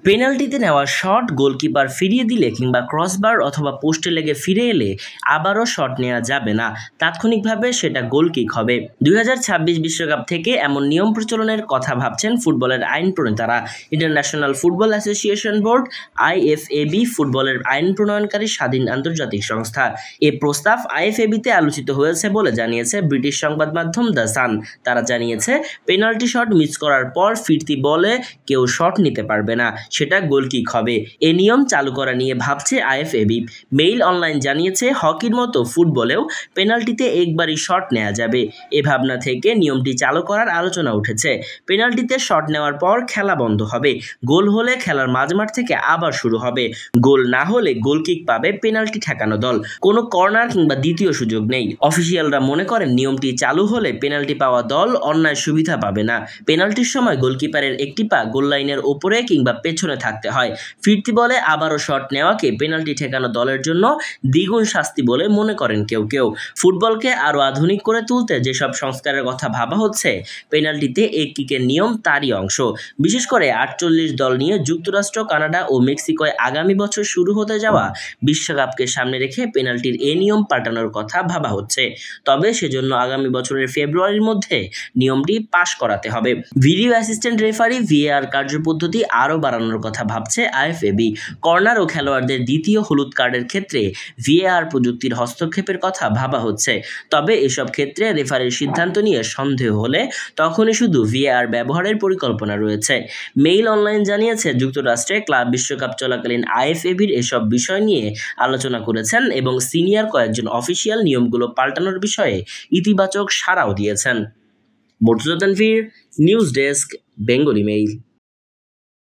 পেনাল্টিতে নেওয়া shot goalkeeper ফিরিয়ে দিলে কিংবা ক্রসবার অথবা পোস্টে লেগে ফিরে এলে আবারও শট নেওয়া যাবে না, তাৎক্ষণিকভাবে সেটা গোল কিক হবে। 2026 বিশ্বকাপ থেকে এমন নিয়ম প্রচলনের কথা ভাবছেন ফুটবলের আইন প্রণেতারা। International football association board IFAB ফুটবলের আইন প্রণয়নকারী স্বাধীন আন্তর্জাতিক সংস্থা। এ প্রস্তাব IFAB-তে আলোচিত হয়েছে বলে জানিয়েছে ব্রিটিশ সংবাদ মাধ্যম দ্য সান। তারা জানিয়েছে, পেনাল্টি শট মিস করার পর ফিরতি বলে কেউ শট নিতে পারবে না, সেটা গোল কিক হবে। এ নিয়ম চালু করা নিয়ে ভাবছে IFAB। মেইল অনলাইন জানিয়েছে, হকির মতো ফুটবলেও পেনাল্টিতে একবারই শট নেওয়া যাবে। এ ভাবনা থেকে নিয়মটি চালু করার আলোচনা উঠেছে। পেনাল্টিতে শট নেওয়ার পর খেলা বন্ধ হবে। গোল হলে খেলার মাঝমাঠ থেকে আবার শুরু হবে। গোল না হলে গোল কিক পাবে পেনাল্টি ঠেকানো দল। কোনো কর্নার কিংবা দ্বিতীয় সুযোগ নেই। অফিসিয়ালরা মনে করেন, নিয়মটি চালু হলে পেনাল্টি পাওয়া দল অন্যায় সুবিধা পাবে না। পেনাল্টির সময় গোলকিপারের একটি পা গোল লাইনের ওপরে কিংবা পেছনে থাকতে হয়। ফিরতি বলে আবারও শট নেওয়াকে পেনাল্টি ঠেকানো দলের জন্য দ্বিগুণ শাস্তি বলে মনে করেন কেউ কেউ। ফুটবলকে আরও আধুনিক করে তুলতে যেসব সংস্কারের কথা ভাবা হচ্ছে, পেনাল্টিতে এক কিকের নিয়ম তারই অংশ। বিশেষ করে 48 দল নিয়ে যুক্তরাষ্ট্র, কানাডা ও মেক্সিকোয় আগামী বছর শুরু হতে যাওয়া বিশ্বকাপকে সামনে রেখে পেনাল্টির এ নিয়ম পাল্টানোর কথা ভাবা হচ্ছে। তবে সেজন্য আগামী বছরের ফেব্রুয়ারির মধ্যে নিয়মটি পাশ করাতে হবে। ভিডিও অ্যাসিস্ট্যান্ট রেফারি VAR কার্যপদ্ধতি আরও বাড়ানোর কথা ভাবছে IFAB। কর্নার ও খেলোয়াড়দের দ্বিতীয় হলুদ কার্ডের ক্ষেত্রে VAR প্রযুক্তির হস্তক্ষেপের কথা ভাবা হচ্ছে। তবে এসব ক্ষেত্রে রেফারির সিদ্ধান্ত নিয়ে সন্দেহ হলে তখনই শুধু VAR ব্যবহারের পরিকল্পনা রয়েছে। মেইল অনলাইন জানিয়েছে, যুক্তরাষ্ট্রে ক্লাব বিশ্বকাপ চলাকালীন IFAB-র এসব বিষয় নিয়ে আলোচনা করেছেন এবং সিনিয়র কয়েকজন অফিসিয়াল নিয়মগুলো পাল্টানোর বিষয়ে ইতিবাচক সাড়াও দিয়েছেন। Murtaza Tanvir, news desk, Bengali mail.